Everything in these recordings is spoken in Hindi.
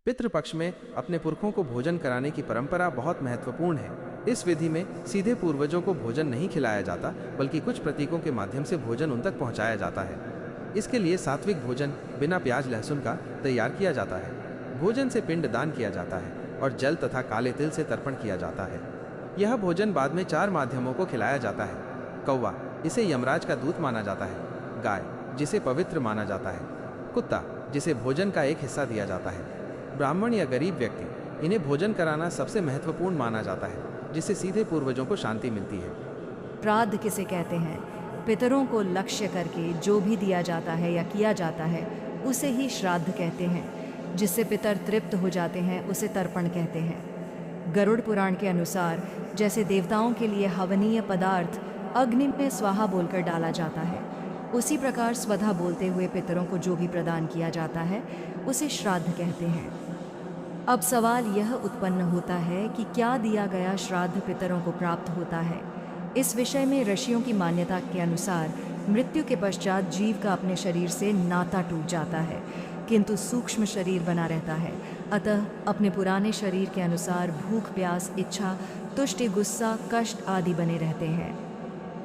पितृपक्ष में अपने पुरखों को भोजन कराने की परंपरा बहुत महत्वपूर्ण है। इस विधि में सीधे पूर्वजों को भोजन नहीं खिलाया जाता, बल्कि कुछ प्रतीकों के माध्यम से भोजन उन तक पहुंचाया जाता है। इसके लिए सात्विक भोजन बिना प्याज लहसुन का तैयार किया जाता है। भोजन से पिंड दान किया जाता है और जल तथा काले तिल से तर्पण किया जाता है। यह भोजन बाद में 4 माध्यमों को खिलाया जाता है। कौवा, इसे यमराज का दूत माना जाता है। गाय, जिसे पवित्र माना जाता है। कुत्ता, जिसे भोजन का एक हिस्सा दिया जाता है। ब्राह्मण या गरीब व्यक्ति, इन्हें भोजन कराना सबसे महत्वपूर्ण माना जाता है, जिससे सीधे पूर्वजों को शांति मिलती है। श्राद्ध किसे कहते हैं? पितरों को लक्ष्य करके जो भी दिया जाता है या किया जाता है उसे ही श्राद्ध कहते हैं। जिससे पितर तृप्त हो जाते हैं उसे तर्पण कहते हैं। गरुड़ पुराण के अनुसार जैसे देवताओं के लिए हवनीय पदार्थ अग्नि में स्वाहा बोलकर डाला जाता है, उसी प्रकार स्वधा बोलते हुए पितरों को जो भी प्रदान किया जाता है उसे श्राद्ध कहते हैं। अब सवाल यह उत्पन्न होता है कि क्या दिया गया श्राद्ध पितरों को प्राप्त होता है। इस विषय में ऋषियों की मान्यता के अनुसार मृत्यु के पश्चात जीव का अपने शरीर से नाता टूट जाता है, किंतु सूक्ष्म शरीर बना रहता है। अतः अपने पुराने शरीर के अनुसार भूख, प्यास, इच्छा, तुष्टि, गुस्सा, कष्ट आदि बने रहते हैं।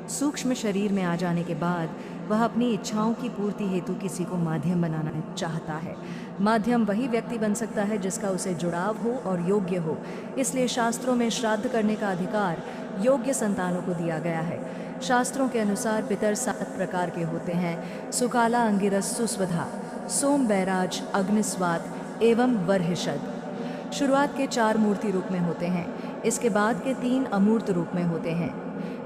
सूक्ष्म शरीर में आ जाने के बाद वह अपनी इच्छाओं की पूर्ति हेतु किसी को माध्यम बनाना चाहता है। माध्यम वही व्यक्ति बन सकता है जिसका उसे जुड़ाव हो और योग्य हो। इसलिए शास्त्रों में श्राद्ध करने का अधिकार योग्य संतानों को दिया गया है। शास्त्रों के अनुसार पितर 7 प्रकार के होते हैं: सुकाला, अंगिरस, सुस्वधा, सोम, बैराज, अग्निस्वात एवं वरहिषद। शुरुआत के 4 मूर्ति रूप में होते हैं। इसके बाद के 3 अमूर्त रूप में होते हैं।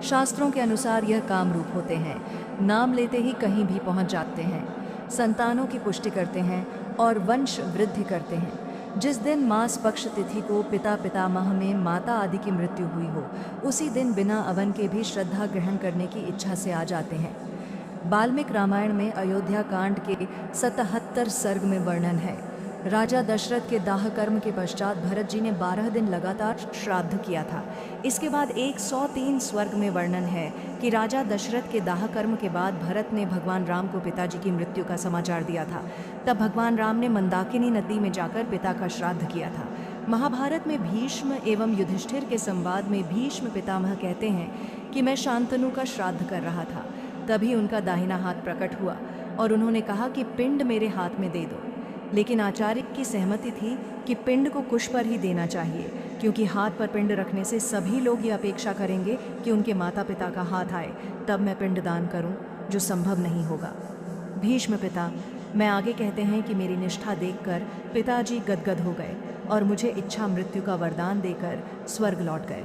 शास्त्रों के अनुसार यह काम रूप होते हैं। नाम लेते ही कहीं भी पहुंच जाते हैं। संतानों की पुष्टि करते हैं और वंश वृद्धि करते हैं। जिस दिन मास पक्ष तिथि को पिता पितामह में माता आदि की मृत्यु हुई हो, उसी दिन बिना अवन के भी श्रद्धा ग्रहण करने की इच्छा से आ जाते हैं। वाल्मीकि रामायण में अयोध्या कांड के 77 सर्ग में वर्णन है। राजा दशरथ के दाह कर्म के पश्चात भरत जी ने 12 दिन लगातार श्राद्ध किया था। इसके बाद 103 स्वर्ग में वर्णन है कि राजा दशरथ के दाह कर्म के बाद भरत ने भगवान राम को पिताजी की मृत्यु का समाचार दिया था। तब भगवान राम ने मंदाकिनी नदी में जाकर पिता का श्राद्ध किया था। महाभारत में भीष्म एवं युधिष्ठिर के संवाद में भीष्म पितामह कहते हैं कि मैं शांतनु का श्राद्ध कर रहा था, तभी उनका दाहिना हाथ प्रकट हुआ और उन्होंने कहा कि पिंड मेरे हाथ में दे दो। लेकिन आचार्य की सहमति थी कि पिंड को कुश पर ही देना चाहिए, क्योंकि हाथ पर पिंड रखने से सभी लोग ये अपेक्षा करेंगे कि उनके माता पिता का हाथ आए, तब मैं पिंड दान करूं, जो संभव नहीं होगा। भीष्म पिता मैं आगे कहते हैं कि मेरी निष्ठा देखकर पिताजी गदगद हो गए और मुझे इच्छा मृत्यु का वरदान देकर स्वर्ग लौट गए।